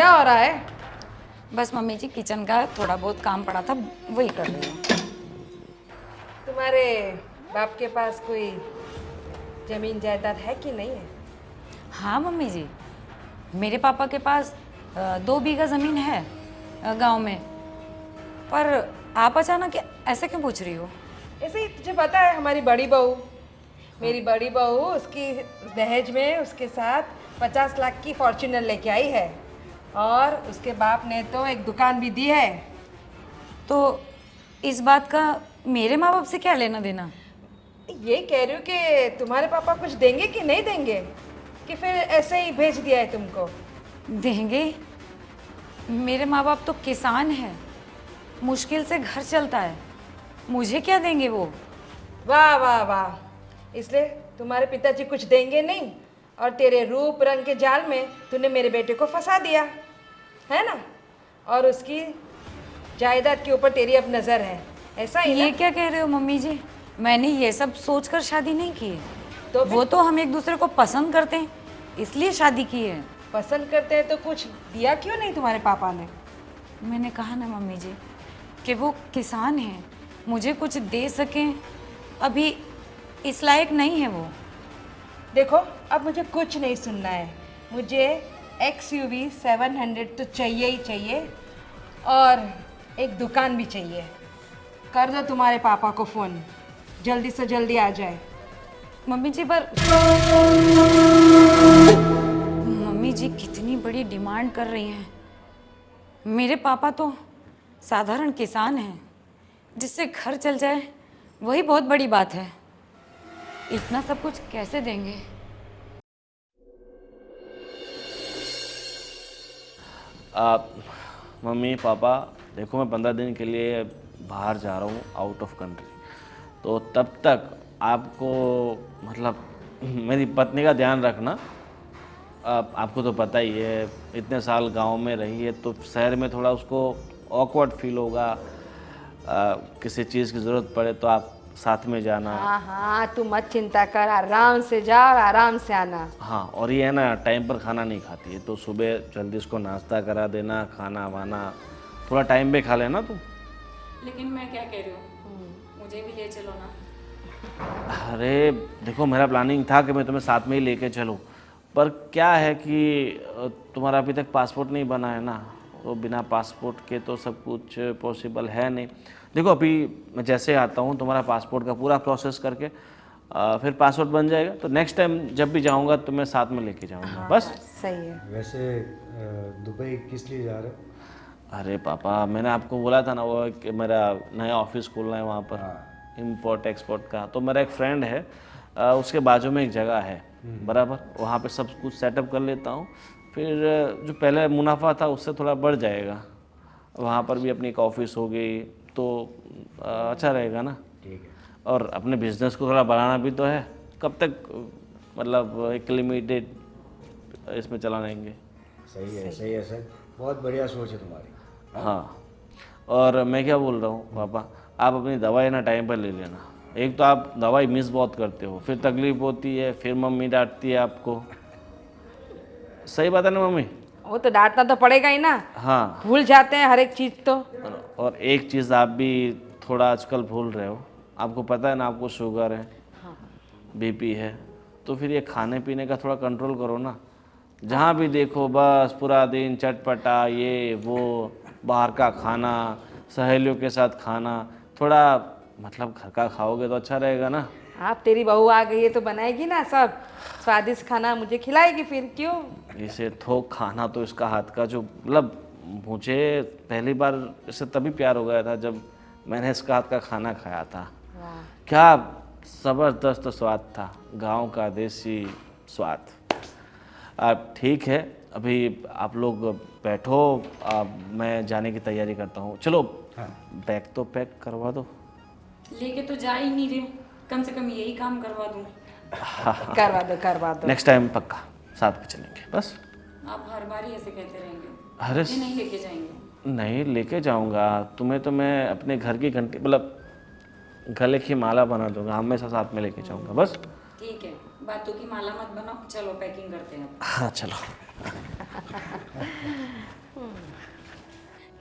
क्या हो रहा है? बस मम्मी जी किचन का थोड़ा बहुत काम पड़ा था, वही कर रही हूँ। तुम्हारे बाप के पास कोई जमीन जायदाद है कि नहीं है? हाँ मम्मी जी, मेरे पापा के पास 2 बीघा ज़मीन है गांव में। पर आप अचानक ऐसे क्यों पूछ रही हो? ऐसे ही तुझे पता है, हमारी बड़ी बहू, मेरी बड़ी बहू, उसकी दहेज में उसके साथ 50 लाख की फॉर्च्यूनर लेके आई है और उसके बाप ने तो एक दुकान भी दी है। तो इस बात का मेरे माँ बाप से क्या लेना देना? ये कह रही हूँ कि तुम्हारे पापा कुछ देंगे कि नहीं देंगे, कि फिर ऐसे ही भेज दिया है तुमको? देंगे। मेरे माँ बाप तो किसान हैं, मुश्किल से घर चलता है, मुझे क्या देंगे वो? वाह वाह वाह, इसलिए तुम्हारे पिताजी कुछ देंगे नहीं और तेरे रूप रंग के जाल में तूने मेरे बेटे को फंसा दिया है ना, और उसकी जायदाद के ऊपर तेरी अब नज़र है, ऐसा ही ना? ये क्या कह रहे हो मम्मी जी? मैंने ये सब सोचकर शादी नहीं की है। तो फिर? वो तो हम एक दूसरे को पसंद करते हैं, इसलिए शादी की है। पसंद करते हैं तो कुछ दिया क्यों नहीं तुम्हारे पापा ने? मैंने कहा ना मम्मी जी कि वो किसान हैं, मुझे कुछ दे सकें अभी इस लायक नहीं है वो। देखो, अब मुझे कुछ नहीं सुनना है, मुझे XUV 700 तो चाहिए ही चाहिए और एक दुकान भी चाहिए। कर दो तुम्हारे पापा को फ़ोन, जल्दी से जल्दी आ जाए। मम्मी जी पर मम्मी जी कितनी बड़ी डिमांड कर रही हैं। मेरे पापा तो साधारण किसान हैं, जिससे घर चल जाए वही बहुत बड़ी बात है। इतना सब कुछ कैसे देंगे? आप मम्मी पापा देखो, मैं 15 दिन के लिए बाहर जा रहा हूँ, आउट ऑफ कंट्री। तो तब तक आपको मतलब मेरी पत्नी का ध्यान रखना। आपको तो पता ही है, इतने साल गांव में रही है तो शहर में थोड़ा उसको ऑकवर्ड फील होगा। किसी चीज़ की ज़रूरत पड़े तो आप साथ में जाना। हाँ हाँ, तू मत चिंता कर, आराम से जा और आराम से आना। हाँ, और ये है ना, टाइम पर खाना नहीं खाती है तो सुबह जल्दी उसको नाश्ता करा देना, खाना वाना थोड़ा टाइम पे खा लेना तू। लेकिन मैं क्या कह रही हूँ, मुझे भी ले चलो ना। अरे देखो, मेरा प्लानिंग था कि मैं तुम्हें साथ में ही लेके चलूँ, पर क्या है कि तुम्हारा अभी तक पासपोर्ट नहीं बना है ना, तो बिना पासपोर्ट के तो सब कुछ पॉसिबल है नहीं। देखो, अभी मैं जैसे आता हूँ तुम्हारा पासपोर्ट का पूरा प्रोसेस करके फिर पासपोर्ट बन जाएगा, तो नेक्स्ट टाइम जब भी जाऊँगा तो मैं साथ में लेके जाऊँगा। हाँ, बस। सही है। वैसे दुबई किस लिए जा रहे हो? अरे पापा, मैंने आपको बोला था ना वो कि मेरा नया ऑफिस खोलना है वहाँ पर, हाँ। इम्पोर्ट एक्सपोर्ट का। तो मेरा एक फ्रेंड है, उसके बाजू में एक जगह है बराबर, वहाँ पे सब कुछ सेटअप कर लेता हूँ, फिर जो पहले मुनाफा था उससे थोड़ा बढ़ जाएगा। वहाँ पर भी अपनी एक ऑफिस हो गई तो अच्छा रहेगा ना। ठीक है। और अपने बिजनेस को थोड़ा बढ़ाना भी तो है, कब तक मतलब एक लिमिटेड इसमें चला रहेंगे। सही है सर, बहुत बढ़िया सोच है तुम्हारी। हाँ, और मैं क्या बोल रहा हूँ पापा, आप अपनी दवाई ना टाइम पर ले लेना। एक तो आप दवाई मिस बहुत करते हो, फिर तकलीफ होती है, फिर मम्मी डांटती है आपको। सही बात है ना मम्मी? वो तो डांटना तो पड़ेगा ही ना, हाँ। भूल जाते हैं हर एक चीज़ तो। और एक चीज़ आप भी थोड़ा आजकल भूल रहे हो, आपको पता है ना, आपको शुगर है, BP है, तो फिर ये खाने पीने का थोड़ा कंट्रोल करो ना। जहाँ भी देखो बस पूरा दिन चटपटा, ये वो, बाहर का खाना, सहेलियों के साथ खाना, थोड़ा मतलब घर का खाओगे तो अच्छा रहेगा ना। आप, तेरी बहू आ गई है तो बनाएगी ना सब स्वादिष्ट खाना, मुझे खिलाएगी फिर, क्यों? इसे थोक खाना तो इसका हाथ का जो मतलब, मुझे पहली बार इससे तभी प्यार हो गया था जब मैंने इसका हाथ का खाना खाया था। वाह। क्या ज़बरदस्त स्वाद था, गांव का देसी स्वाद। आप ठीक है, अभी आप लोग बैठो, मैं जाने की तैयारी करता हूँ। चलो बैग तो पैक करवा दो। लेके तो जा ही नहीं रही हूँ, कम से कम यही काम करवा दूँ। करवा दो। नेक्स्ट टाइम पक्का साथ में चलेंगे बस। आप हर बार ही ऐसे कहते रहेंगे। अरे मुझे नहीं लेके जाएंगे? नहीं, लेके जाऊंगा तुम्हें, तो मैं अपने घर की घंटी मतलब गले की माला बना दूंगा, हमेशा साथ में लेके जाऊंगा बस। ठीक है, बातों की माला मत बनाओ, चलो पैकिंग करते हैं। हाँ चलो।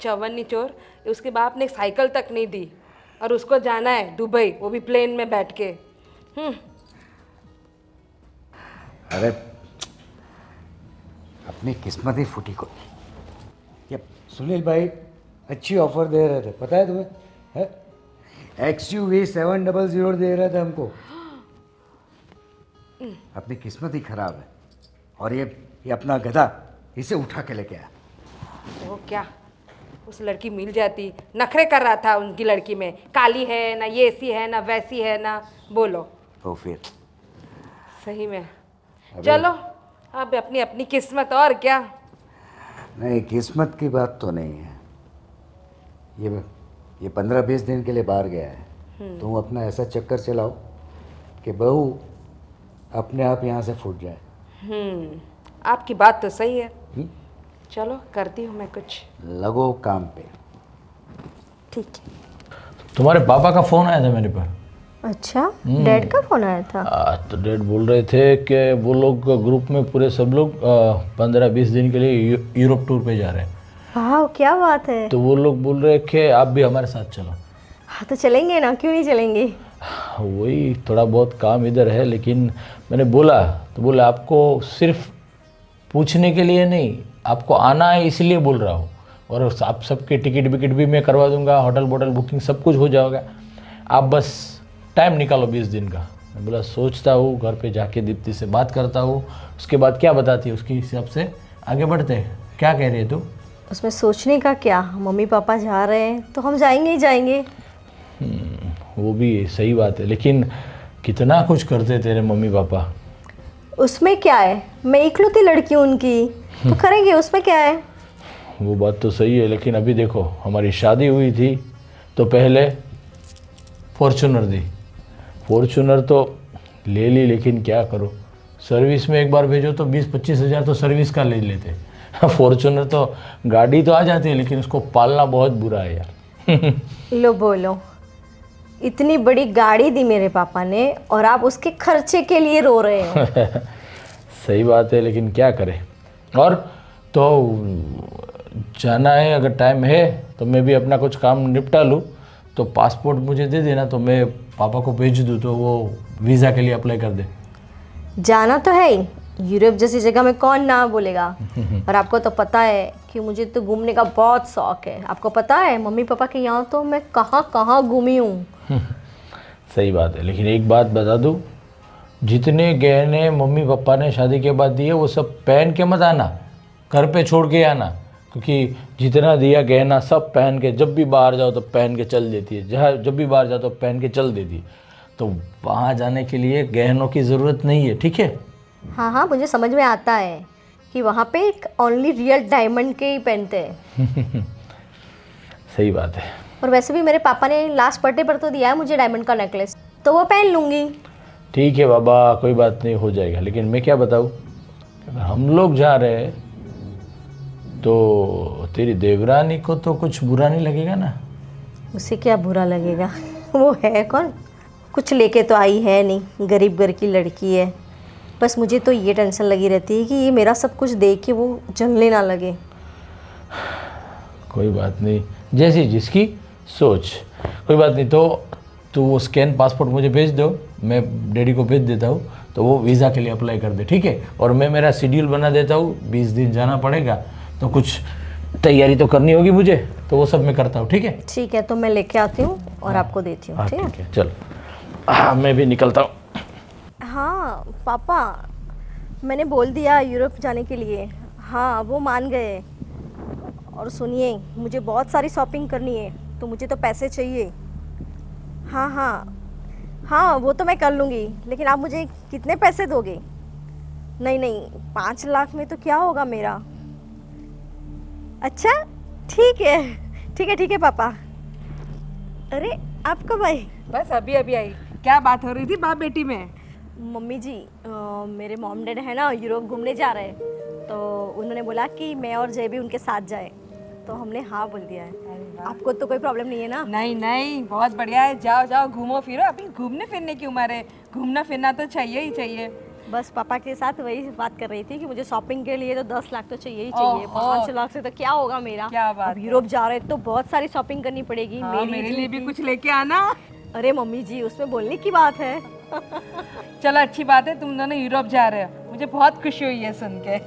चौवन्नी चोर, उसके बाप ने साइकिल तक नहीं दी और उसको जाना है दुबई, वो भी प्लेन में बैठ के। अरे अपनी किस्मत ही फूटी को। ये सुनील भाई अच्छी ऑफर दे रहे थे, पता है तुम्हें? है XUV 700 दे रहे थे हमको। अपनी किस्मत ही खराब है। और ये अपना गधा इसे उठा के लेके आया। वो क्या, उस लड़की मिल जाती, नखरे कर रहा था उनकी लड़की में, काली है ना, ये ऐसी है ना, वैसी है ना, बोलो तो फिर सही में। चलो अब अपनी अपनी किस्मत, और क्या। नहीं, किस्मत की बात तो नहीं है। ये 15-20 दिन के लिए बाहर गया है। तुम अपना ऐसा चक्कर चलाओ कि बहू अपने आप यहाँ से फूट जाए। आपकी बात तो सही है। चलो करती हूँ मैं कुछ। लगो काम पे। ठीक है। तुम्हारे पापा का फ़ोन आया था मेरे पर। अच्छा, डैड का फोन आया था? तो डैड बोल रहे थे कि वो लोग ग्रुप में पूरे सब लोग 15-20 दिन के लिए यूरोप टूर पे जा रहे हैं। वाह, क्या बात है। तो वो लोग बोल रहे कि आप भी हमारे साथ चलो। हाँ तो चलेंगे ना, क्यों नहीं चलेंगे। वही थोड़ा बहुत काम इधर है, लेकिन मैंने बोला तो बोला आपको सिर्फ पूछने के लिए नहीं, आपको आना है इसलिए बोल रहा हूँ। और आप सबके टिकट विकेट भी मैं करवा दूंगा, होटल बोटल बुकिंग सब कुछ हो जाएगा, आप बस टाइम निकालो 20 दिन का। मैं बोला सोचता हूँ, घर पे जाके दीप्ति से बात करता हूँ, उसके बाद क्या बताती है उसके हिसाब से आगे बढ़ते हैं। क्या कह रही है तू? उसमें सोचने का क्या, मम्मी पापा जा रहे हैं तो हम जाएंगे ही जाएंगे। वो भी सही बात है, लेकिन कितना कुछ करते तेरे मम्मी पापा। उसमें क्या है, मैं इकलौती लड़की हूँ उनकी, तो करेंगे, उसमें क्या है। वो बात तो सही है, लेकिन अभी देखो हमारी शादी हुई थी तो पहले फॉर्चूनर दी, फॉर्चूनर तो ले ली, लेकिन क्या करो, सर्विस में एक बार भेजो तो 20-25 हज़ार तो सर्विस का ले लेते। फॉर्चूनर तो गाड़ी तो आ जाती है, लेकिन उसको पालना बहुत बुरा है यार। लो बोलो, इतनी बड़ी गाड़ी दी मेरे पापा ने और आप उसके खर्चे के लिए रो रहे हो। सही बात है, लेकिन क्या करें। और तो जाना है, अगर टाइम है तो मैं भी अपना कुछ काम निपटा लूँ, तो पासपोर्ट मुझे दे देना, तो मैं पापा को भेज दूँ तो वो वीज़ा के लिए अप्लाई कर दे। जाना तो है ही, यूरोप जैसी जगह में कौन ना बोलेगा। और आपको तो पता है कि मुझे तो घूमने का बहुत शौक है। आपको पता है मम्मी पापा के यहाँ तो मैं कहाँ कहाँ घूमी हूँ। सही बात है, लेकिन एक बात बता दूँ, जितने गहने मम्मी पापा ने शादी के बाद दिए वो सब पहन के मत आना, घर पे छोड़ के आना, क्योंकि जितना दिया गहना सब पहन के, जब भी बाहर जाओ तो पहन के चल देती है, जहाँ जब भी बाहर जाओ तो पहन के चल देती है, तो वहाँ जाने के लिए गहनों की ज़रूरत नहीं है, ठीक है। हाँ हाँ, मुझे समझ में आता है कि वहाँ पे एक ओनली रियल डायमंड के ही पहनते हैं। सही बात है। और वैसे भी मेरे पापा ने लास्ट बर्थडे पर तो दिया है मुझे डायमंड का नेकलेस, तो वो पहन लूँगी। ठीक है बाबा, कोई बात नहीं, हो जाएगा। लेकिन मैं क्या बताऊँ, अगर हम लोग जा रहे हैं तो तेरी देवरानी को तो कुछ बुरा नहीं लगेगा ना? उसे क्या बुरा लगेगा, वो है कौन, कुछ लेके तो आई है नहीं, गरीब घर की लड़की है। बस मुझे तो ये टेंशन लगी रहती है कि ये मेरा सब कुछ देख के वो जलने ना लगे। कोई बात नहीं, जैसी जिसकी सोच, कोई बात नहीं। तो तू वो स्कैन पासपोर्ट मुझे भेज दो, मैं डैडी को भेज देता हूँ, तो वो वीज़ा के लिए अप्लाई कर दे, ठीक है। और मैं मेरा शेड्यूल बना देता हूँ, 20 दिन जाना पड़ेगा, तो कुछ तैयारी तो करनी होगी मुझे, तो वो सब मैं करता हूँ, ठीक है। ठीक है, तो मैं लेके आती हूँ और आपको देती हूँ, ठीक है। ठीक है, चल मैं भी निकलता हूँ। हाँ पापा, मैंने बोल दिया यूरोप जाने के लिए। हाँ, वो मान गए। और सुनिए, मुझे बहुत सारी शॉपिंग करनी है, तो मुझे तो पैसे चाहिए। हाँ हाँ हाँ, वो तो मैं कर लूँगी, लेकिन आप मुझे कितने पैसे दोगे? नहीं नहीं, 5 लाख में तो क्या होगा मेरा। अच्छा ठीक है, ठीक है, ठीक है पापा। अरे आप कब आए? बस अभी अभी आई। क्या बात हो रही थी बाप बेटी में? मम्मी जी, मेरे मॉम डैड है ना यूरोप घूमने जा रहे हैं, तो उन्होंने बोला कि मैं और जय भी उनके साथ जाए, तो हमने हाँ बोल दिया है। आपको तो कोई प्रॉब्लम नहीं है ना? नहीं नहीं, बहुत बढ़िया है, जाओ जाओ, घूमो फिरो, अभी घूमने फिरने की उम्र है, घूमना फिरना तो चाहिए ही चाहिए। बस पापा के साथ वही बात कर रही थी कि मुझे शॉपिंग के लिए तो 10 लाख तो चाहिए ही चाहिए। ओहो। 5 लाख से तो क्या होगा मेरा। क्या बात अब है। यूरोप जा रहे हैं तो बहुत सारी शॉपिंग करनी पड़ेगी। हाँ, मेरे लिए भी कुछ लेके आना। अरे मम्मी जी, उसमें बोलने की बात है। चलो अच्छी बात है, तुम दोनों यूरोप जा रहे हो, मुझे बहुत खुशी हुई है सुन के।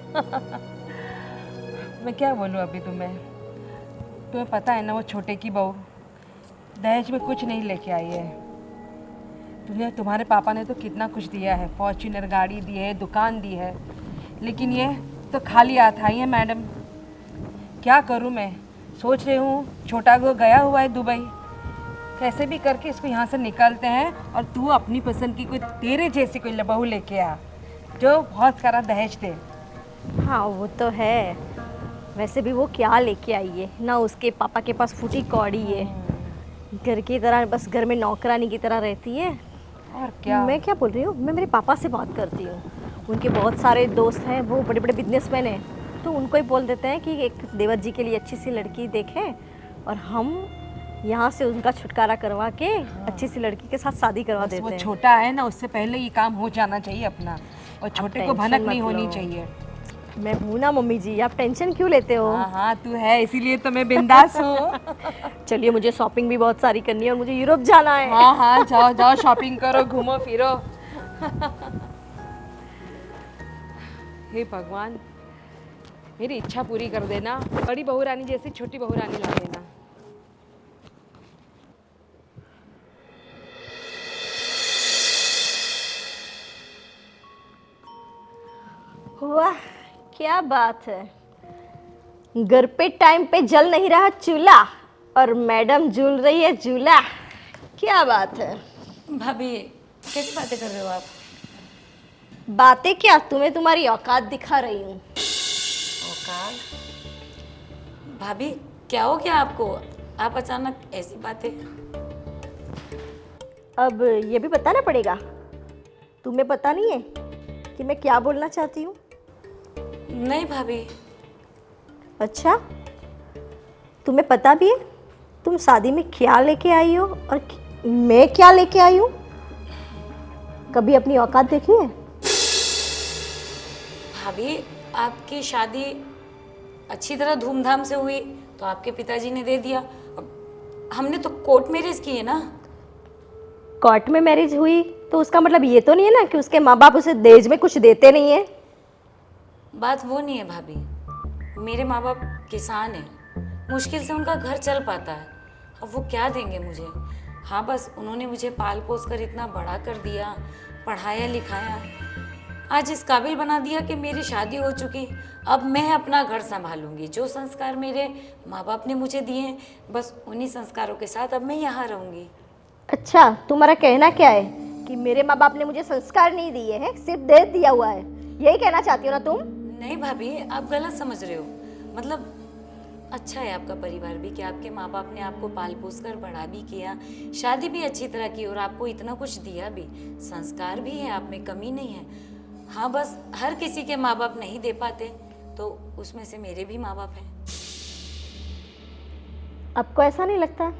मैं क्या बोलूँ अभी तुम्हें पता है ना, वो छोटे की बहू दहेज में कुछ नहीं लेके आई है। तुम्हारे पापा ने तो कितना कुछ दिया है, फॉर्च्यूनर गाड़ी दी है, दुकान दी है, लेकिन ये तो खाली हाथ आई है मैडम। क्या करूँ मैं, सोच रही हूँ छोटा को गया हुआ है दुबई, कैसे भी करके इसको यहाँ से निकालते हैं और तू अपनी पसंद की कोई तेरे जैसी कोई बहू लेके आ जो बहुत सारा दहेज दे। हाँ वो तो है, वैसे भी वो क्या लेके आई है ना, उसके पापा के पास फूटी कौड़ी है, घर की तरह बस घर में नौकरानी की तरह रहती है। और क्या। मैं क्या बोल रही हूँ, मैं मेरे पापा से बात करती हूँ, उनके बहुत सारे दोस्त हैं, वो बड़े बड़े बिजनेसमैन हैं, तो उनको ही बोल देते हैं कि एक देवर जी के लिए अच्छी सी लड़की देखें और हम यहाँ से उनका छुटकारा करवा के अच्छी सी लड़की के साथ शादी करवा देते वो हैं। छोटा है ना, उससे पहले ये काम हो जाना चाहिए अपना, और छोटे को टेंशन भनक मत नहीं होनी लो। चाहिए। मैं हूँ ना मम्मी जी, आप टेंशन क्यों लेते हो। हाँ हाँ तू है, इसीलिए तो मैं बिंदास हूँ। चलिए, मुझे शॉपिंग भी बहुत सारी करनी है और मुझे यूरोप जाना है। हाँ हाँ जाओ जाओ, शॉपिंग करो, घूमो फिरो। हे भगवान, मेरी इच्छा पूरी कर देना, बड़ी बहू रानी जैसी छोटी बहू रानी ला देना। वाह क्या बात है, घर पे टाइम पे जल नहीं रहा चूल्हा और मैडम झूल रही है झूला। क्या बात है। भाभी कैसी बातें कर रहे हो आप? बातें क्या, तुम्हें तुम्हारी औकात दिखा रही हूँ। औकात? भाभी क्या हो गया आपको, आप अचानक ऐसी बातें? अब ये भी बताना पड़ेगा, तुम्हें पता नहीं है कि मैं क्या बोलना चाहती हूँ। नहीं भाभी। अच्छा, तुम्हें पता भी है तुम शादी में क्या लेके आई हो और मैं क्या लेके आई हूँ। कभी अपनी औकात देखी है। भाभी आपकी शादी अच्छी तरह धूमधाम से हुई तो आपके पिताजी ने दे दिया, अब हमने तो कोर्ट मैरिज की है ना। कोर्ट में मैरिज हुई तो उसका मतलब ये तो नहीं है ना कि उसके माँ बाप उसे दहेज में कुछ देते नहीं है। बात वो नहीं है भाभी, मेरे माँ बाप किसान हैं, मुश्किल से उनका घर चल पाता है, अब वो क्या देंगे मुझे। हाँ बस उन्होंने मुझे पाल पोस कर इतना बड़ा कर दिया, पढ़ाया लिखाया, आज इस काबिल बना दिया कि मेरी शादी हो चुकी, अब मैं अपना घर संभालूंगी। जो संस्कार मेरे माँ बाप ने मुझे दिए हैं बस उन्हीं संस्कारों के साथ अब मैं यहाँ रहूँगी। अच्छा, तुम्हारा कहना क्या है कि मेरे माँ बाप ने मुझे संस्कार नहीं दिए हैं, सिर्फ दहेज दिया हुआ है, यही कहना चाहती हो ना तुम। नहीं भाभी आप गलत समझ रहे हो, मतलब अच्छा है आपका परिवार भी कि आपके माँ बाप ने आपको पाल पोस कर बड़ा भी किया, शादी भी अच्छी तरह की और आपको इतना कुछ दिया भी, संस्कार भी है, आप में कमी नहीं है। हाँ बस हर किसी के माँ बाप नहीं दे पाते, तो उसमें से मेरे भी माँ बाप हैं। आपको ऐसा नहीं लगता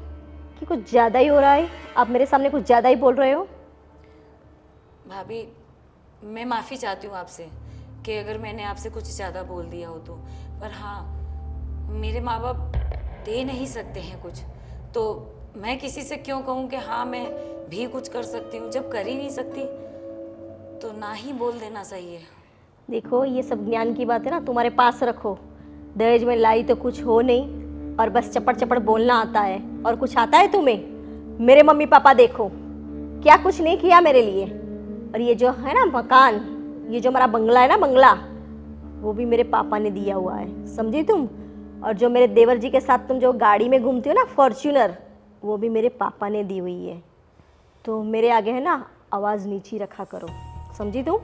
कि कुछ ज़्यादा ही हो रहा है, आप मेरे सामने कुछ ज़्यादा ही बोल रहे हो। भाभी मैं माफ़ी चाहती हूँ आपसे कि अगर मैंने आपसे कुछ ज़्यादा बोल दिया हो तो, पर हाँ मेरे माँ बाप दे नहीं सकते हैं कुछ, तो मैं किसी से क्यों कहूँ कि हाँ मैं भी कुछ कर सकती हूँ, जब कर ही नहीं सकती तो ना ही बोल देना सही है। देखो ये सब ज्ञान की बात है ना, तुम्हारे पास रखो। दहेज में लाई तो कुछ हो नहीं और बस चपड़ चपड़ बोलना आता है, और कुछ आता है तुम्हें। मेरे मम्मी पापा देखो क्या कुछ नहीं किया मेरे लिए, और ये जो है ना मकान, ये जो हमारा बंगला है ना बंगला, वो भी मेरे पापा ने दिया हुआ है, समझी तुम। और जो मेरे देवर जी के साथ तुम जो गाड़ी में घूमती हो ना फॉर्च्यूनर, वो भी मेरे पापा ने दी हुई है। तो मेरे आगे है ना आवाज़ नीची रखा करो, समझी तुम।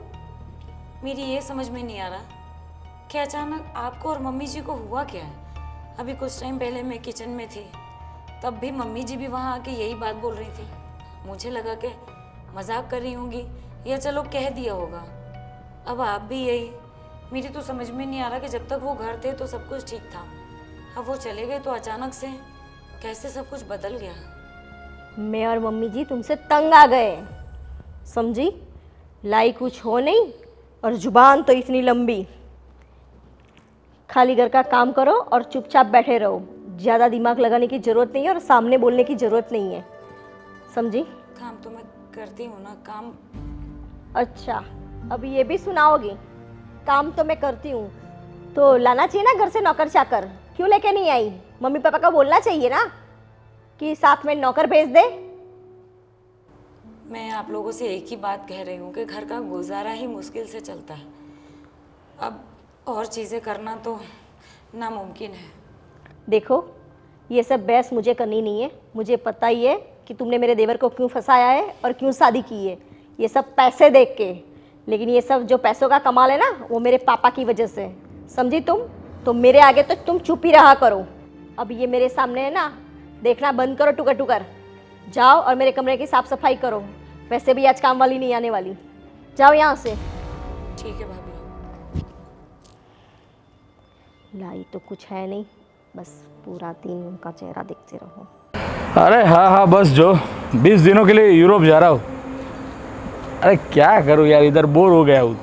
मेरी ये समझ में नहीं आ रहा कि अचानक आपको और मम्मी जी को हुआ क्या है। अभी कुछ टाइम पहले मैं किचन में थी, तब भी मम्मी जी भी वहाँ आके यही बात बोल रही थी। मुझे लगा कि मजाक कर रही होंगी या चलो कह दिया होगा, अब आप भी यही। मेरी तो समझ में नहीं आ रहा कि जब तक वो घर थे तो सब कुछ ठीक था, अब वो चले गए तो अचानक से कैसे सब कुछ बदल गया। मैं और मम्मी जी तुमसे तंग आ गए, समझी। लाई कुछ हो नहीं और जुबान तो इतनी लंबी। खाली घर का काम करो और चुपचाप बैठे रहो। ज़्यादा दिमाग लगाने की ज़रूरत नहीं है और सामने बोलने की ज़रूरत नहीं है, समझी? काम तो मैं करती हूँ ना, काम। अच्छा, अब ये भी सुनाओगी? काम तो मैं करती हूँ, तो लाना चाहिए ना घर से नौकर चाकर, क्यों लेके नहीं आई? मम्मी पापा का बोलना चाहिए ना कि साथ में नौकर भेज दे। मैं आप लोगों से एक ही बात कह रही हूँ कि घर का गुजारा ही मुश्किल से चलता है। अब और चीज़ें करना तो नामुमकिन है। देखो, ये सब बहस मुझे करनी नहीं है। मुझे पता ही है कि तुमने मेरे देवर को क्यों फंसाया है और क्यों शादी की है। ये सब पैसे देख के, लेकिन ये सब जो पैसों का कमाल है ना, वो मेरे पापा की वजह से, समझी तुम? तो मेरे आगे तो तुम चुप ही रहा करो। अब ये मेरे सामने है ना, देखना बंद करो टुकर टुकर। जाओ और मेरे कमरे की साफ सफाई करो। वैसे भी आज काम वाली नहीं आने वाली। जाओ यहाँ से। ठीक है भाभी। लाई तो कुछ है नहीं, बस पूरा दिन उनका चेहरा देखते रहो। अरे हाँ हाँ, बस जो 20 दिनों के लिए यूरोप जा रहा हूँ। अरे क्या करूँ यार, इधर बोर हो गया हूँ।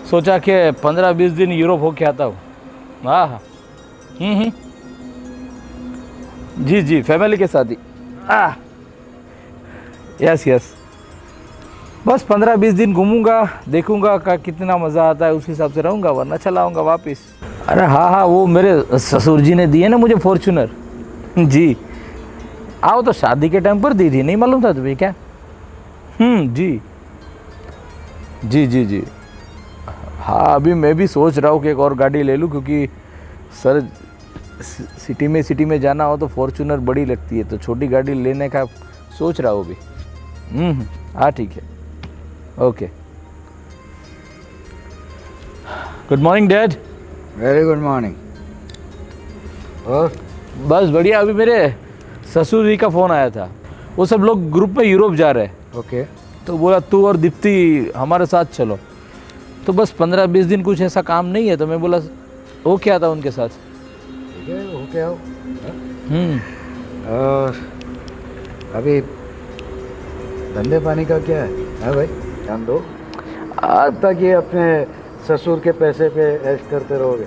सोचा कि 15-20 दिन यूरोप होके आता हूँ। हाँ हाँ, जी जी, फैमिली के साथ ही। यस यस, बस 15-20 दिन घूमूंगा, देखूंगा का कितना मज़ा आता है, उस हिसाब से रहूंगा, वरना चला आऊँगा वापस। अरे हाँ हाँ, वो मेरे ससुर जी ने दिए ना मुझे फॉर्च्यूनर। जी, आओ तो शादी के टाइम पर दी थी, नहीं मालूम था तुम्हें क्या? जी जी जी जी। हाँ, अभी मैं भी सोच रहा हूँ कि एक और गाड़ी ले लूँ, क्योंकि सर सिटी में जाना हो तो फॉर्च्यूनर बड़ी लगती है, तो छोटी गाड़ी लेने का सोच रहा हूँ अभी। हाँ ठीक है, okay. Good morning dad. Very good morning. और बस बढ़िया। अभी मेरे ससुर जी का फ़ोन आया था, वो सब लोग ग्रुप में यूरोप जा रहे हैं। ओके, तो बोला तू और दीप्ति हमारे साथ चलो। तो बस 15-20 दिन कुछ ऐसा काम नहीं है, तो मैं बोला वो क्या था उनके साथ। ठीक है, हो क्या हो। और अभी धंधे पानी का क्या है भाई? ध्यान दो, अब तक ये अपने ससुर के पैसे पे ऐश करते रहोगे?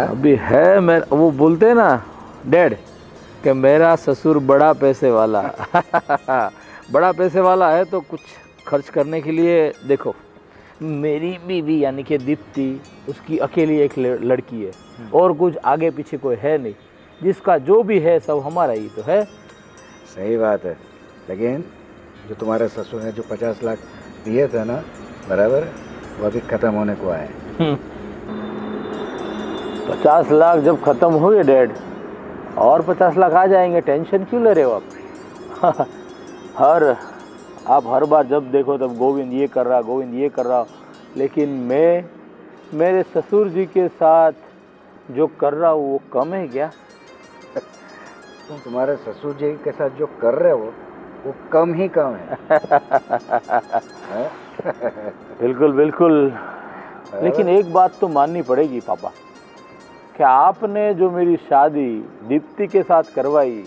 अभी है, मैं वो बोलते हैं ना डैड कि मेरा ससुर बड़ा पैसे वाला बड़ा पैसे वाला है, तो कुछ खर्च करने के लिए देखो, मेरी बीवी यानी कि दीप्ति, उसकी अकेली एक लड़की है, और कुछ आगे पीछे कोई है नहीं। जिसका जो भी है सब हमारा ही तो है। सही बात है, लेकिन जो तुम्हारे ससुर ने जो 50 लाख दिए थे ना, बराबर, वो अभी ख़त्म होने को आए। 50 लाख जब ख़त्म हुए डैड, और 50 लाख आ जाएंगे, टेंशन क्यों ले रहे हो आप? आप हर बार जब देखो तब गोविंद ये कर रहा, गोविंद ये कर रहा, लेकिन मैं मेरे ससुर जी के साथ जो कर रहा हूँ वो कम है क्या? तुम तुम्हारे ससुर जी के साथ जो कर रहे हो वो कम ही कम है। बिल्कुल बिल्कुल, लेकिन एक बात तो माननी पड़ेगी पापा, कि आपने जो मेरी शादी दीप्ति के साथ करवाई,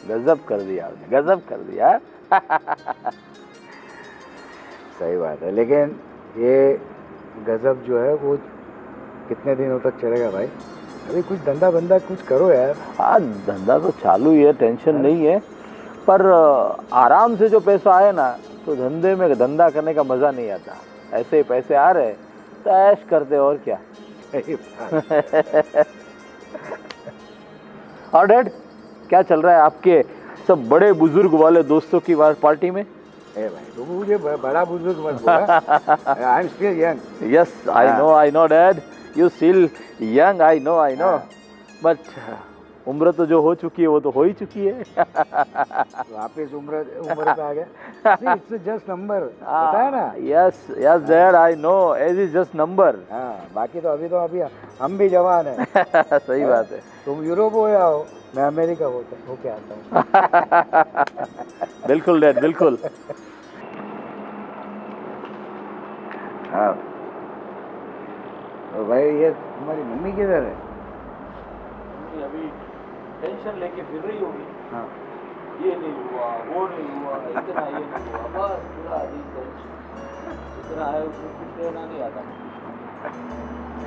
गजब कर दिया आपने, गजब कर दिया। सही बात है, लेकिन ये गजब जो है वो कितने दिनों तक चलेगा भाई? अभी कुछ धंधा बंदा कुछ करो यार। हाँ, धंधा तो चालू ही है, टेंशन नहीं है, पर आराम से जो पैसा आए ना, तो धंधे में धंधा करने का मज़ा नहीं आता। ऐसे ही पैसे आ रहे तो ऐश करते, और क्या। और डैड, क्या चल रहा है आपके सब बड़े बुजुर्ग वाले दोस्तों की पार्टी में? ए भाई, तुम मुझे बड़ा बुजुर्ग मत बोला। I am still young. Yes, I know dad, you still young, I know, but उम्र तो जो हो चुकी है वो तो हो ही चुकी है। वापस उम्र पे आ गया। इट्स जस्ट नंबर, पता है ना? Yes dad, I know, age is just number. हाँ, बाकी तो अभी हम भी जवान हैं। सही बात है। तुम यूरोप हो या हो, मैं अमेरिका होके आता हूँ। बिल्कुल डैड, बिल्कुल। हाँ, तो भाई ये तुम्हारी मम्मी किधर है? अभी टेंशन लेके फिर रही होगी। हाँ, ये नहीं हुआ, वो नहीं हुआ, इतना ये नहीं हुआ, बस पूरा दिन टेंशन। जितना है उसमें कुछ लेना नहीं आता,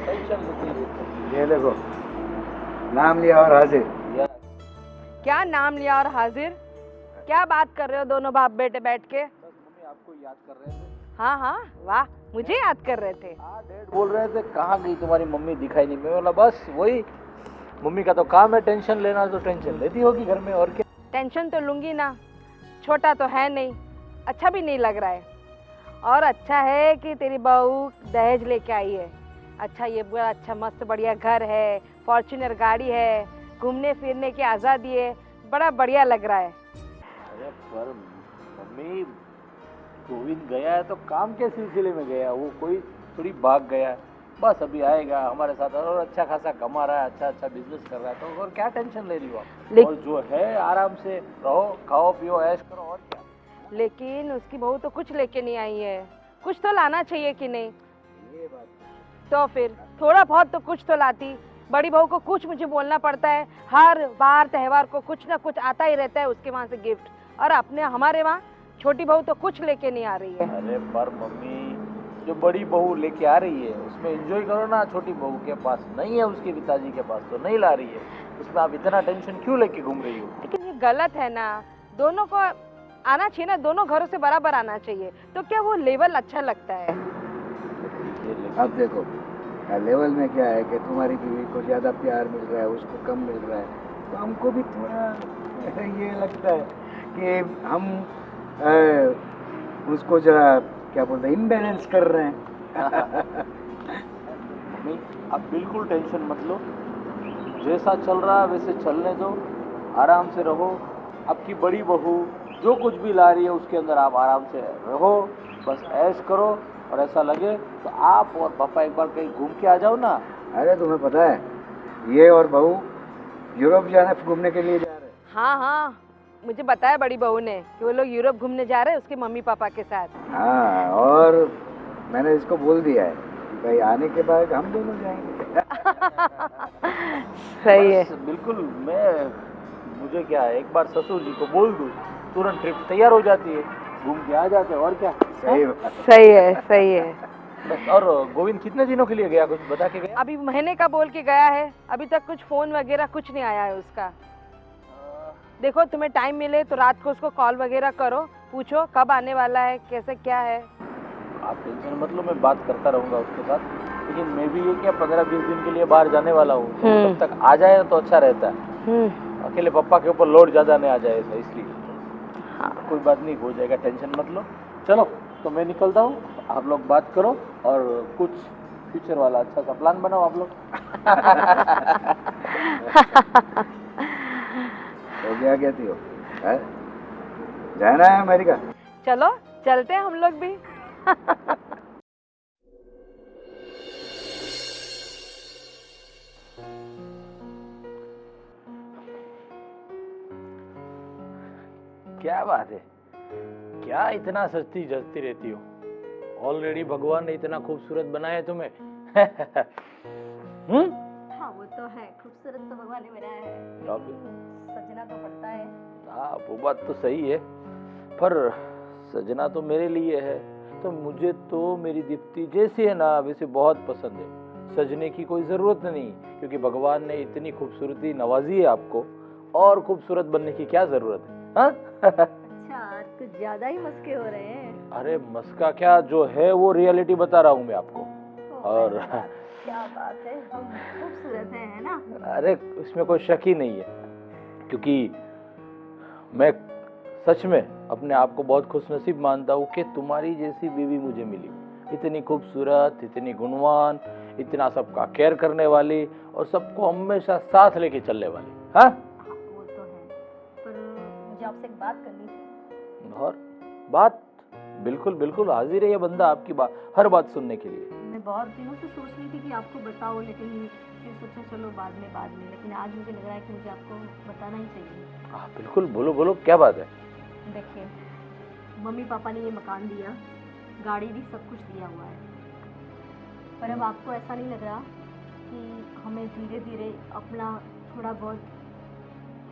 टेंशन मुझे। ये देखो, नाम लिया और हाजिर। यार क्या नाम लिया और हाजिर? क्या बात कर रहे हो दोनों बाप बेटे बैठ के? बस मम्मी आपको याद कर रहे थे। हाँ हाँ, वाह, मुझे याद कर रहे थे। हाँ, डैड बोल रहे थे कहाँ गई तुम्हारी मम्मी, दिखाई नहीं। मैं बोला बस वही, मम्मी का तो काम है टेंशन लेना, तो टेंशन लेती होगी घर में, और क्या। टेंशन तो लूंगी ना, छोटा तो है नहीं, अच्छा भी नहीं लग रहा है। और अच्छा है कि तेरी बहू दहेज लेके आई है। अच्छा, ये बड़ा अच्छा मस्त बढ़िया घर है, फॉर्च्यूनर गाड़ी है, घूमने फिरने की आज़ादी है, बड़ा बढ़िया लग रहा है। अरे पर मम्मी, गोविंद गया है तो काम के सिलसिले में गया, वो कोई थोड़ी भाग गया है। बस अभी आएगा हमारे साथ, और अच्छा खासा कमा रहा है, अच्छा अच्छा बिजनेस कर रहा है, तो और क्या टेंशन ले रही हो आप। और जो है आराम से रहो, खाओ पियो, ऐश करो, और क्या। लेकिन उसकी बहू तो कुछ लेके नहीं आई है, कुछ तो लाना चाहिए कि नहीं? ये बात तो फिर थोड़ा बहुत तो कुछ तो लाती। बड़ी बहू को कुछ मुझे बोलना पड़ता है, हर बार त्योहार को कुछ ना कुछ आता ही रहता है उसके वहाँ से गिफ्ट, और अपने हमारे वहाँ छोटी बहू तो कुछ लेके नहीं आ रही है। अरे पर मम्मी, जो बड़ी बहू लेके आ रही है उसमें एंजॉय करो ना। छोटी बहू के पास नहीं है, उसके पिताजी के पास तो नहीं ला रही है, उसमें आप इतना टेंशन क्यों लेके घूम रही हो। लेकिन ये गलत है ना, दोनों को आना चाहिए ना, दोनों घरों से बराबर आना चाहिए, तो क्या वो लेवल अच्छा लगता है? अब देखो, लेवल में क्या है कि तुम्हारी बीवी को ज़्यादा प्यार मिल रहा है, उसको कम मिल रहा है, तो हमको भी थोड़ा ये लगता है कि हम उसको जरा क्या बोलते हैं, इम्बैलेंस कर रहे हैं। मम्मी आप बिल्कुल टेंशन मत लो, जैसा चल रहा है वैसे चलने दो, आराम से रहो। आपकी बड़ी बहू जो कुछ भी ला रही है उसके अंदर आप आराम से रहो, बस ऐश करो, और ऐसा लगे तो आप और पापा एक बार कहीं घूम के आ जाओ ना। अरे तुम्हें पता है, ये और बहू यूरोप जाना घूमने के लिए जा रहे हैं। हाँ हाँ, मुझे बताया बड़ी बहू ने कि वो लोग यूरोप घूमने जा रहे हैं उसके मम्मी पापा के साथ। हाँ, और मैंने इसको बोल दिया है कि भाई आने के बाद हम दोनों जाएंगे। सही है। बस बिल्कुल, मुझे क्या है, एक बार ससुर जी को बोल दूँ, तुरंत ट्रिप तैयार हो जाती है, घूम के आ जाते हैं, और क्या। सही बात। सही है, सही है। बस। और गोविंद कितने दिनों के लिए गया, कुछ बता के गया? अभी महीने का बोल के गया है, अभी तक कुछ फोन वगैरह कुछ नहीं आया है उसका। देखो, तुम्हें टाइम मिले तो रात को उसको कॉल वगैरह करो, पूछो कब आने वाला है, कैसे क्या है। आप टेंशन मत लो, मैं बात करता रहूँगा उसके साथ, लेकिन मैं भी ये क्या 15-20 दिन के लिए बाहर जाने वाला हूँ, तो तब तक आ जाए तो अच्छा रहता है। अकेले पापा के ऊपर लोड ज़्यादा नहीं आ जाए ऐसा, इसलिए। हाँ, कोई बात नहीं, हो जाएगा, टेंशन मत लो। चलो तो मैं निकलता हूँ, आप लोग बात करो और कुछ फ्यूचर वाला अच्छा सा प्लान बनाओ आप लोग। तो क्या कहती हो, है? जाना है अमेरिका? चलो चलते हैं हम लोग भी। क्या बात है, क्या इतना सस्ती जचती रहती हो। ऑलरेडी भगवान ने इतना खूबसूरत बनाया है तुम्हें। हाँ वो तो है, खूबसूरत तो भगवान ने बनाया है, सजना तो पड़ता है। हाँ वो बात तो सही है, पर सजना तो मेरे लिए है, तो मुझे तो मेरी दीप्ति जैसी है ना वैसे बहुत पसंद है। सजने की कोई ज़रूरत नहीं, क्योंकि भगवान ने इतनी खूबसूरती नवाजी है आपको, और खूबसूरत बनने की क्या ज़रूरत है। हाँ? अच्छा, आज कुछ ज्यादा ही मस्के हो रहे हैं। अरे मस्का क्या, जो है वो रियलिटी बता रहा हूँ मैं आपको। और क्या बात है, हम खूबसूरत हैं, है ना? अरे इसमें कोई शक ही नहीं है, क्योंकि मैं सच में अपने आप को बहुत खुशनसीब मानता हूँ कि तुम्हारी जैसी बीवी मुझे मिली, इतनी खूबसूरत, इतनी गुणवान, इतना सबका केयर करने वाली, और सबको हमेशा साथ लेके चलने वाली। हाँ वो तो है, पर मुझे आपसे एक बात करनी थी। और बात बिल्कुल बिल्कुल हाजिर है ये बंदा आपकी बात, हर बात सुनने के लिए। मैं बहुत दिनों से सोच रही थी कि आपको बताओ, लेकिन फिर सोचा चलो बाद में, लेकिन आज मुझे लग रहा है कि मुझे आपको बताना ही चाहिए। हाँ बिल्कुल, बोलो बोलो, क्या बात है। देखिए, मम्मी पापा ने ये मकान दिया, गाड़ी भी, सब कुछ दिया हुआ है, पर अब आपको ऐसा नहीं लग रहा कि हमें धीरे धीरे अपना थोड़ा बहुत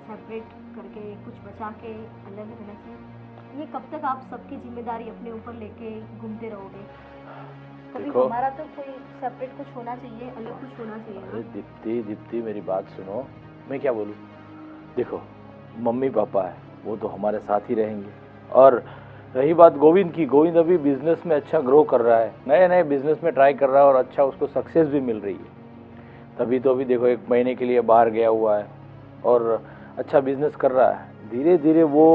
सेपरेट करके कुछ बचा के अलग रहना चाहिए? ये कब तक आप सबकी जिम्मेदारी अपने ऊपर लेके घूमते रहोगे? कभी देखो, हमारा तो कोई सेपरेट कुछ होना चाहिए, अलग कुछ होना चाहिए अरे ना? दीप्ति दीप्ति मेरी बात सुनो, मैं क्या बोलूँ। देखो मम्मी पापा है वो तो हमारे साथ ही रहेंगे, और रही बात गोविंद की, गोविंद अभी बिजनेस में अच्छा ग्रो कर रहा है, नए नए बिजनेस में ट्राई कर रहा है और अच्छा उसको सक्सेस भी मिल रही है। तभी तो अभी देखो 1 महीने के लिए बाहर गया हुआ है और अच्छा बिजनेस कर रहा है। धीरे धीरे वो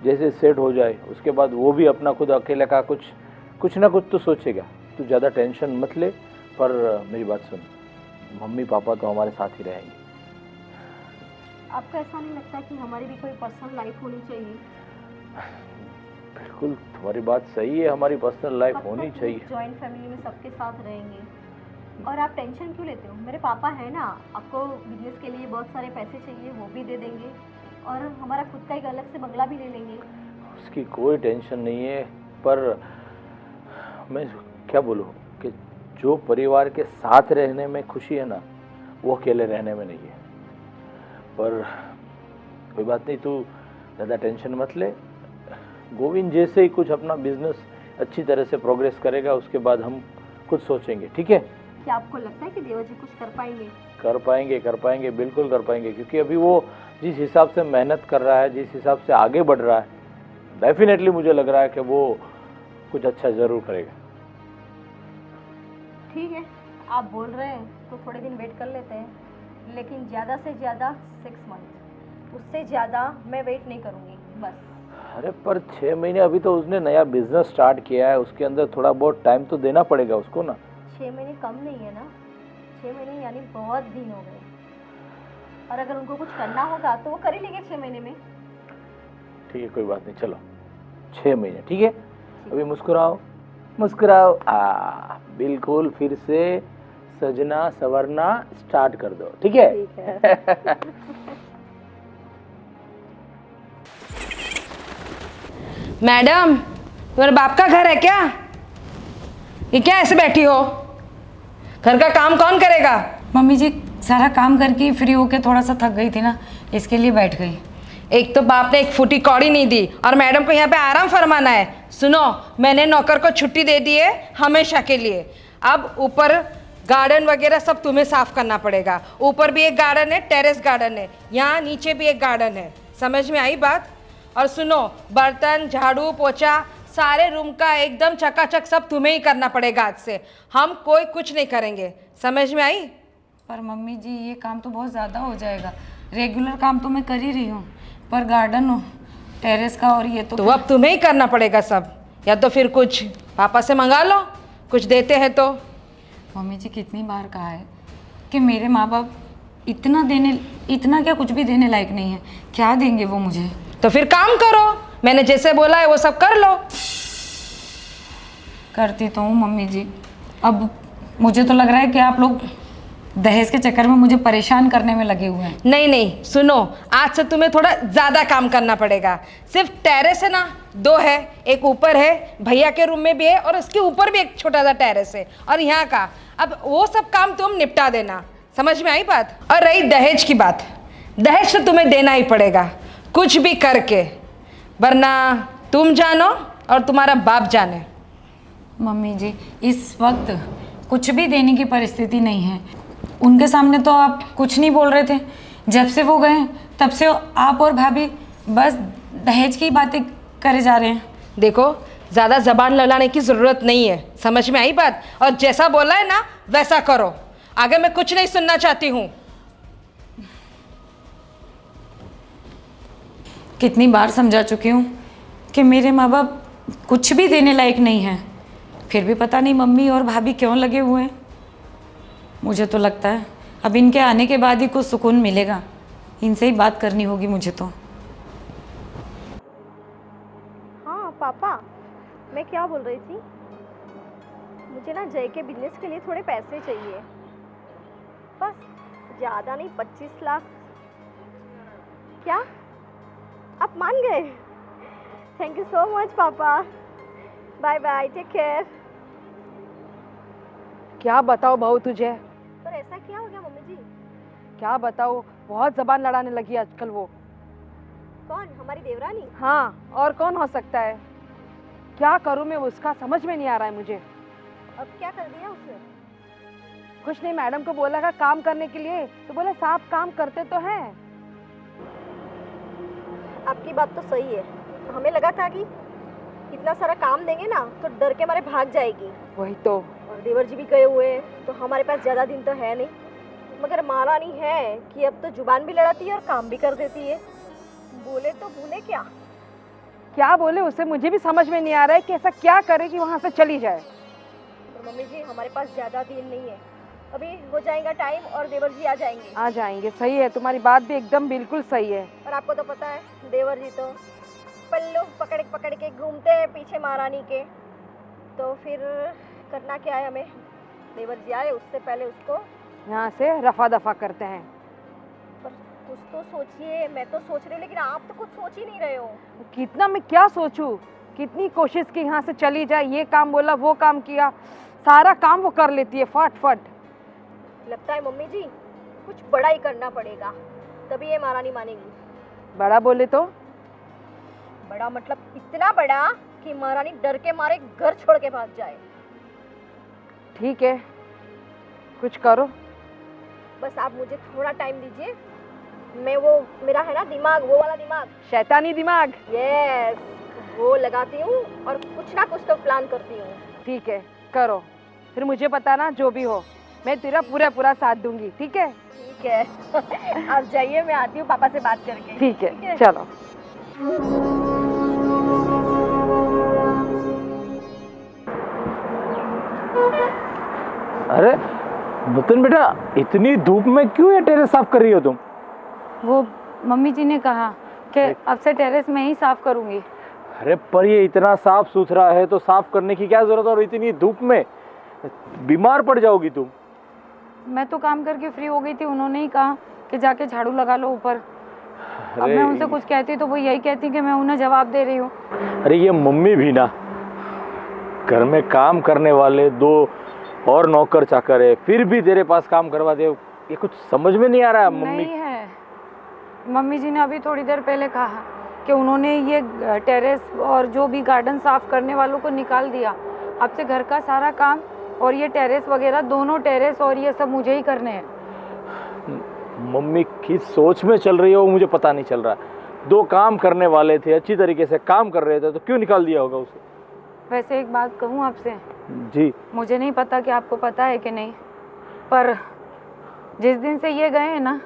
जैसे सेट हो जाए उसके बाद वो भी अपना खुद अकेले का कुछ ना कुछ तो सोचेगा। तू ज़्यादा टेंशन मत ले, पर मेरी बात सुन, मम्मी पापा तो हमारे साथ ही रहेंगे। आपको ऐसा नहीं लगता कि हमारी भी कोई पर्सनल लाइफ होनी चाहिए? बिल्कुल तुम्हारी बात सही है, हमारी पर्सनल लाइफ होनी चाहिए। जॉइंट फैमिली में सबके साथ रहेंगे और आप टेंशन क्यों लेते हो? मेरे पापा है ना, आपको बिजनेस के लिए बहुत सारे पैसे चाहिए वो भी दे देंगे और हमारा खुद का एक अलग से बंगला भी ले लेंगे। उसकी कोई टेंशन नहीं है, पर मैं क्या बोलूँ कि जो परिवार के साथ रहने में खुशी है ना, वो अकेले रहने में नहीं है। पर कोई बात नहीं, तू ज़्यादा टेंशन मत ले। गोविंद जैसे ही कुछ अपना बिजनेस अच्छी तरह से प्रोग्रेस करेगा उसके बाद हम कुछ सोचेंगे, ठीक है? क्या आपको लगता है कि देवा जी कुछ कर पाएंगे? कर पाएंगे, बिल्कुल कर पाएंगे, क्योंकि अभी वो जिस हिसाब से मेहनत कर रहा है, जिस हिसाब से आगे बढ़ रहा है, डेफिनेटली मुझे लग रहा है कि वो कुछ अच्छा ज़रूर करेगा। ठीक है, आप बोल रहे हैं तो थोड़े दिन वेट कर लेते हैं, लेकिन ज़्यादा से ज़्यादा 6 मंथ, उससे ज़्यादा मैं वेट नहीं करूँगी बस। अरे पर 6 महीने, अभी तो उसने नया बिजनेस स्टार्ट किया है, उसके अंदर थोड़ा बहुत टाइम तो देना पड़ेगा उसको ना। 6 महीने कम नहीं है ना, 6 महीने यानी बहुत दिन हो गए, और अगर उनको कुछ करना होगा तो वो कर ही लेंगे 6 महीने में। ठीक है, कोई बात नहीं, चलो 6 महीने ठीक है। अभी मुस्कुराओ मुस्कुराओ, बिल्कुल फिर से सजना संवरना स्टार्ट कर दो, ठीक है? ठीक है। मैडम, तुम्हारे बाप का घर है क्या? ये क्या ऐसे बैठी हो? घर का काम कौन करेगा? मम्मी जी सारा काम करके फ्री होके थोड़ा सा थक गई थी ना, इसके लिए बैठ गई। एक तो बाप ने एक फूटी कौड़ी नहीं दी और मैडम को यहाँ पे आराम फरमाना है। सुनो, मैंने नौकर को छुट्टी दे दी है हमेशा के लिए। अब ऊपर गार्डन वगैरह सब तुम्हें साफ करना पड़ेगा। ऊपर भी एक गार्डन है, टेरेस गार्डन है, यहाँ नीचे भी एक गार्डन है। समझ में आई बात? और सुनो, बर्तन झाड़ू पोछा सारे रूम का एकदम चकाचक सब तुम्हें ही करना पड़ेगा आज से। हम कोई कुछ नहीं करेंगे। समझ में आई? पर मम्मी जी ये काम तो बहुत ज़्यादा हो जाएगा। रेगुलर काम तो मैं कर ही रही हूँ, पर गार्डन टेरेस का और ये तो अब तुम्हें ही करना पड़ेगा सब, या तो फिर कुछ पापा से मंगा लो, कुछ देते हैं तो। मम्मी जी कितनी बार कहा है कि मेरे माँ बाप इतना क्या कुछ भी देने लायक नहीं है, क्या देंगे वो मुझे? तो फिर काम करो, मैंने जैसे बोला है वो सब कर लो। करती तो हूँ मम्मी जी, अब मुझे तो लग रहा है कि आप लोग दहेज के चक्कर में मुझे परेशान करने में लगे हुए हैं। नहीं नहीं, सुनो, आज से तुम्हें थोड़ा ज़्यादा काम करना पड़ेगा। सिर्फ टेरेस है ना, 2 है, एक ऊपर है, भैया के रूम में भी है, और उसके ऊपर भी एक छोटा सा टेरेस है, और यहाँ का। अब वो सब काम तुम निपटा देना। समझ में आई बात? और रही दहेज की बात, दहेज तो तुम्हें देना ही पड़ेगा कुछ भी करके, वरना तुम जानो और तुम्हारा बाप जाने। मम्मी जी इस वक्त कुछ भी देने की परिस्थिति नहीं है। उनके सामने तो आप कुछ नहीं बोल रहे थे, जब से वो गए तब से आप और भाभी बस दहेज की बातें करे जा रहे हैं। देखो, ज़्यादा ज़बान लड़ाने की ज़रूरत नहीं है। समझ में आई बात? और जैसा बोला है ना वैसा करो, आगे मैं कुछ नहीं सुनना चाहती हूँ। कितनी बार समझा चुकी हूँ कि मेरे माँ बाप कुछ भी देने लायक नहीं हैं, फिर भी पता नहीं मम्मी और भाभी क्यों लगे हुए हैं। मुझे तो लगता है अब इनके आने के बाद ही कुछ सुकून मिलेगा। इनसे ही बात करनी होगी मुझे तो। हाँ पापा, मैं क्या बोल रही थी, मुझे ना जय के बिजनेस के लिए थोड़े पैसे चाहिए, बस ज़्यादा नहीं, 25 लाख। क्या आप मान गए? थैंक यू सो मच पापा, बाय बाय, टेक केयर। क्या बताओ बहू तुझे, पर ऐसा क्या हो गया मम्मी जी? क्या बताओ, बहुत जबान लड़ाने लगी आजकल वो। कौन? हमारी देवरानी? हाँ, और कौन हो सकता है? क्या करूँ मैं उसका, समझ में नहीं आ रहा है मुझे। अब क्या कर दिया उसने? कुछ नहीं, मैडम को बोला था काम करने के लिए, तो बोले साफ काम करते तो हैं। आपकी बात तो सही है, हमें लगा था कि इतना सारा काम देंगे ना तो डर के मारे भाग जाएगी। वही तो। और देवर जी भी गए हुए हैं तो हमारे पास ज़्यादा दिन तो है नहीं, मगर महारानी है कि अब तो जुबान भी लड़ाती है और काम भी कर देती है। बोले तो भूले क्या? क्या बोले उसे, मुझे भी समझ में नहीं आ रहा है कि ऐसा क्या करे कि वहाँ से चली जाए। तो मम्मी जी हमारे पास ज़्यादा दिन नहीं है, अभी हो जाएगा टाइम और देवर जी आ जाएंगे। आ जाएंगे, सही है, तुम्हारी बात भी एकदम बिल्कुल सही है। और आपको तो पता है देवर जी तो पल्लू पकड़ पकड़ के घूमते हैं पीछे महारानी के, तो फिर करना क्या है हमें? देवर जी आए उससे पहले उसको यहाँ से रफा दफा करते हैं। पर कुछ तो सोचिए, मैं तो सोच रही हूँ लेकिन आप तो कुछ सोच ही नहीं रहे हो। कितना मैं क्या सोचूं, कितनी कोशिश की यहाँ से चली जाए, ये काम बोला वो काम किया, सारा काम वो कर लेती है फट फट। लगता है मम्मी जी कुछ बड़ा ही करना पड़ेगा, तभी ये महारानी मानेगी। बड़ा बोले तो? बड़ा मतलब इतना बड़ा कि महारानी डर के मारे घर छोड़ के भाग जाए। ठीक है, कुछ करो। बस आप मुझे थोड़ा टाइम दीजिए, मैं वो मेरा है ना दिमाग, वो वाला दिमाग, शैतानी दिमाग। यस, वो लगाती हूँ और कुछ ना कुछ तो प्लान करती हूँ। ठीक है, करो, फिर मुझे बताना जो भी हो, मैं तेरा पूरा साथ दूंगी। ठीक है? ठीक है आप जाइए, मैं आती हूँ पापा से बात करके। ठीक है, चलो। अरे नुतन बेटा, इतनी धूप में क्यों ये टेरेस साफ कर रही हो तुम? वो मम्मी जी ने कहा कि अब से टेरेस में ही साफ करूंगी। अरे पर ये इतना साफ सुथरा है तो साफ करने की क्या जरूरत है, और इतनी धूप में बीमार पड़ जाओगी तुम। मैं तो काम करके फ्री हो गई थी, उन्होंने ही कहा कि जाके झाड़ू लगा लो ऊपर। अब मैं उनसे कुछ कहती तो वो यही कहती कि मैं उन्हें जवाब दे रही हूँ। अरे ये मम्मी भी ना, घर में काम करने वाले दो और नौकर चाकर है, फिर भी तेरे पास काम करवा दे, ये कुछ समझ में नहीं आ रहा है। मम्मी नहीं है, मम्मी जी ने अभी थोड़ी देर पहले कहा कि उन्होंने ये टेरेस और जो भी गार्डन साफ करने वालों को निकाल दिया। अब से घर का सारा काम और ये टेरेस वगैरह, दोनों टेरेस और ये सब मुझे ही करने हैं। मम्मी किस सोच में चल रही हो मुझे पता नहीं चल रहा। दो काम करने वाले थे, अच्छी तरीके से काम कर रहे थे, तो क्यों निकाल दिया होगा उसे? वैसे एक बात कहूँ आपसे? जी। मुझे नहीं पता कि आपको पता है कि नहीं, पर जिस दिन से ये गए हैं ना,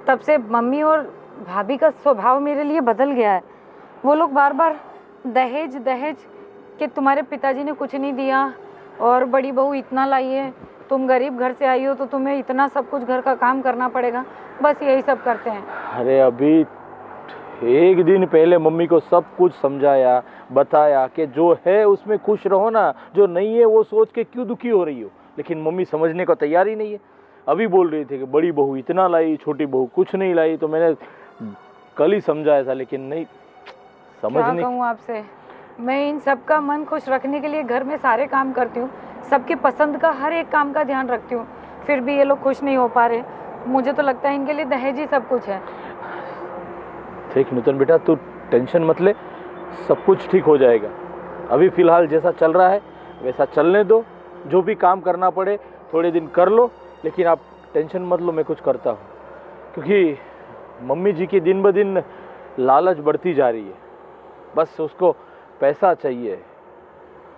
तब से मम्मी और भाभी का स्वभाव मेरे लिए बदल गया है। वो लोग बार बार दहेज दहेज कि तुम्हारे पिताजी ने कुछ नहीं दिया और बड़ी बहू इतना लाई है, तुम गरीब घर से आई हो तो तुम्हें इतना सब कुछ घर का काम करना पड़ेगा, बस यही सब करते हैं। अरे अभी एक दिन पहले मम्मी को सब कुछ समझाया, बताया कि जो है उसमें खुश रहो ना, जो नहीं है वो सोच के क्यों दुखी हो रही हो, लेकिन मम्मी समझने को तैयार ही नहीं है। अभी बोल रही थी कि बड़ी बहू इतना लाई, छोटी बहू कुछ नहीं लाई, तो मैंने कल ही समझाया था, लेकिन नहीं समझने। क्या कहूँ आपसे, मैं इन सब का मन खुश रखने के लिए घर में सारे काम करती हूँ, सबकी पसंद का हर एक काम का ध्यान रखती हूँ, फिर भी ये लोग खुश नहीं हो पा रहे। मुझे तो लगता है इनके लिए दहेज ही सब कुछ है। ठीक नूतन बेटा, तू टेंशन मत ले, सब कुछ ठीक हो जाएगा। अभी फ़िलहाल जैसा चल रहा है वैसा चलने दो, जो भी काम करना पड़े थोड़े दिन कर लो, लेकिन आप टेंशन मत लो, मैं कुछ करता हूँ। क्योंकि मम्मी जी की दिन ब दिन लालच बढ़ती जा रही है, बस उसको पैसा चाहिए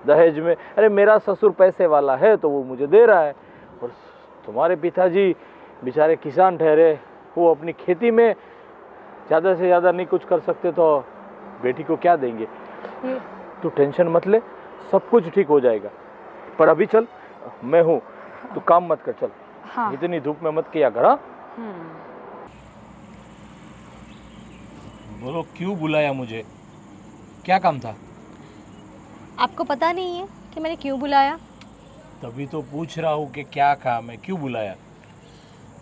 दहेज में। अरे मेरा ससुर पैसे वाला है तो वो मुझे दे रहा है, और तुम्हारे पिताजी बेचारे किसान ठहरे, वो अपनी खेती में ज़्यादा से ज़्यादा नहीं कुछ कर सकते, तो बेटी को क्या देंगे। तू टेंशन मत ले, सब कुछ ठीक हो जाएगा। पर अभी चल, मैं हूँ, तू काम मत कर, चल। हाँ। इतनी धूप में मत किया कर। हाँ बोलो, क्यों बुलाया मुझे, क्या काम था? आपको पता नहीं है कि मैंने क्यों बुलाया? तभी तो पूछ रहा हूँ कि क्या काम है, क्यों बुलाया?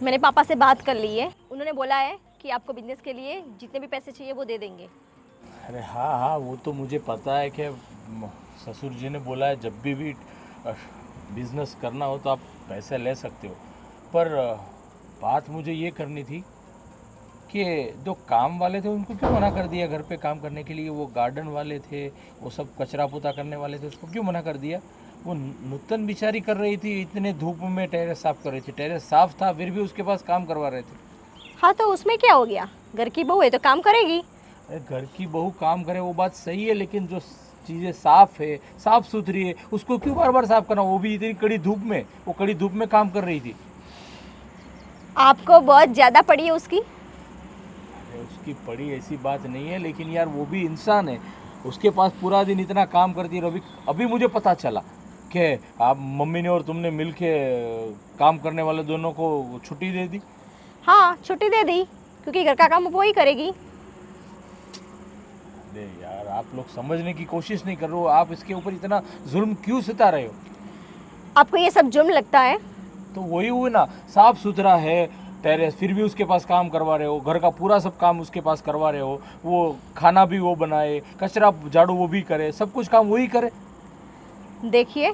मैंने पापा से बात कर ली है, उन्होंने बोला है कि आपको बिजनेस के लिए जितने भी पैसे चाहिए वो दे देंगे। अरे हाँ हाँ, वो तो मुझे पता है कि ससुर जी ने बोला है जब भी बिजनेस करना हो तो आप पैसे ले सकते हो, पर बात मुझे ये करनी थी कि जो काम वाले थे उनको क्यों मना कर दिया घर पे काम करने के लिए? वो गार्डन वाले थे, वो सब कचरा पोता करने वाले थे, उसको क्यों मना कर दिया? वो नूतन बेचारी कर रही थी, इतने धूप में टेरेस साफ कर रही थी, टेरेस साफ था फिर भी उसके पास काम करवा रहे थे। हाँ तो उसमें क्या हो गया, घर की बहू है तो काम करेगी। अरे घर की बहू काम करे वो बात सही है, लेकिन जो चीज़ें साफ है, साफ सुथरी है, उसको क्यों बार बार साफ करना? वो भी इतनी कड़ी धूप में, वो कड़ी धूप में काम कर रही थी। आपको बहुत ज़्यादा पड़ी है उसकी। अरे उसकी पड़ी ऐसी बात नहीं है, लेकिन यार वो भी इंसान है, उसके पास पूरा दिन इतना काम करती है। अभी मुझे पता चला कि आप मम्मी ने और तुमने मिल के काम करने वाले दोनों को छुट्टी दे दी। हाँ छुट्टी दे दी, क्योंकि घर का काम वो ही करेगी। अरे यार आप लोग समझने की कोशिश नहीं कर रहे हो, आप इसके ऊपर इतना जुल्म क्यों सता रहे हो? आपको ये सब जुर्म लगता है? तो वही हुई ना, साफ सुथरा है टेरेस, फिर भी उसके पास काम करवा रहे हो, घर का पूरा सब काम उसके पास करवा रहे हो, वो खाना भी वो बनाए, कचरा झाड़ू वो भी करे, सब कुछ काम वही करे। देखिए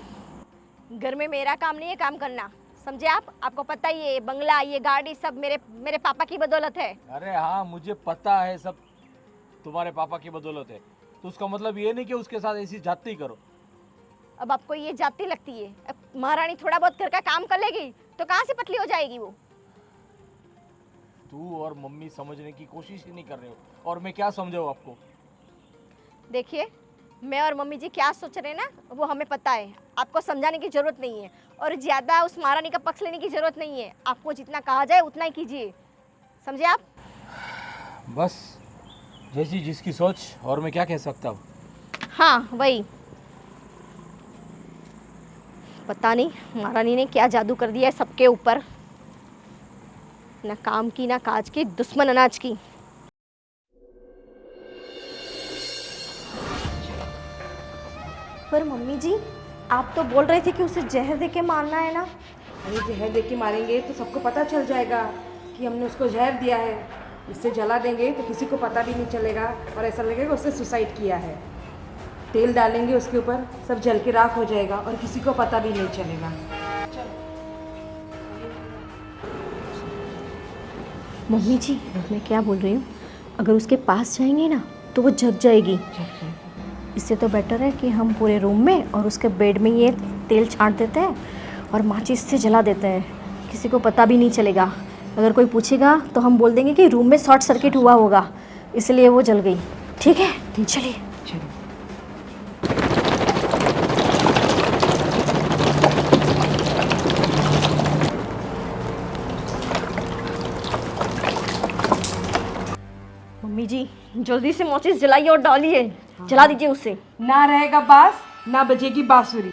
घर में मेरा काम नहीं है काम करना, समझे आप? आपको पता ही है, बंगला ये गाड़ी सब मेरे पापा की बदौलत है। अरे हाँ मुझे पता है, सब तुम्हारे पापा की बदौलत है, तो उसका मतलब ये नहीं कि उसके साथ ऐसी जाती करो। अब आपको ये जाती लगती है? अब महारानी थोड़ा बहुत घर का काम कर लेगी तो कहाँ से पतली हो जाएगी वो? तू और मम्मी समझने की कोशिश ही नहीं कर रहे हो, और मैं क्या समझाऊँ आपको? देखिए मैं और मम्मी जी क्या सोच रहे हैं ना, वो हमें पता है, आपको समझाने की ज़रूरत नहीं है, और ज़्यादा उस महारानी का पक्ष लेने की ज़रूरत नहीं है। आपको जितना कहा जाए उतना ही कीजिए, समझे आप? बस जैसी जिसकी सोच, और मैं क्या कह सकता हूँ। हाँ वही, पता नहीं महारानी ने क्या जादू कर दिया है सबके ऊपर, ना काम की ना काज की, दुश्मन अनाज की। पर मम्मी जी आप तो बोल रहे थे कि उसे जहर दे के मारना है ना। अरे जहर दे के मारेंगे तो सबको पता चल जाएगा कि हमने उसको जहर दिया है। इससे जला देंगे तो किसी को पता भी नहीं चलेगा और ऐसा लगेगा उसने सुसाइड किया है। तेल डालेंगे उसके ऊपर, सब जल के राख हो जाएगा और किसी को पता भी नहीं चलेगा। मम्मी जी मैं क्या बोल रही हूँ, अगर उसके पास जाएंगे ना तो वो जग जाएगी। इससे तो बेटर है कि हम पूरे रूम में और उसके बेड में ये तेल छांट देते हैं और माचिस से जला देते हैं, किसी को पता भी नहीं चलेगा। अगर कोई पूछेगा तो हम बोल देंगे कि रूम में शॉर्ट सर्किट हुआ होगा इसलिए वो जल गई। ठीक है चलिए। मम्मी जी जल्दी से माचिस जलाइए और डालिए, जला दीजिए उसे। ना रहेगा बास ना बजेगी बांसुरी।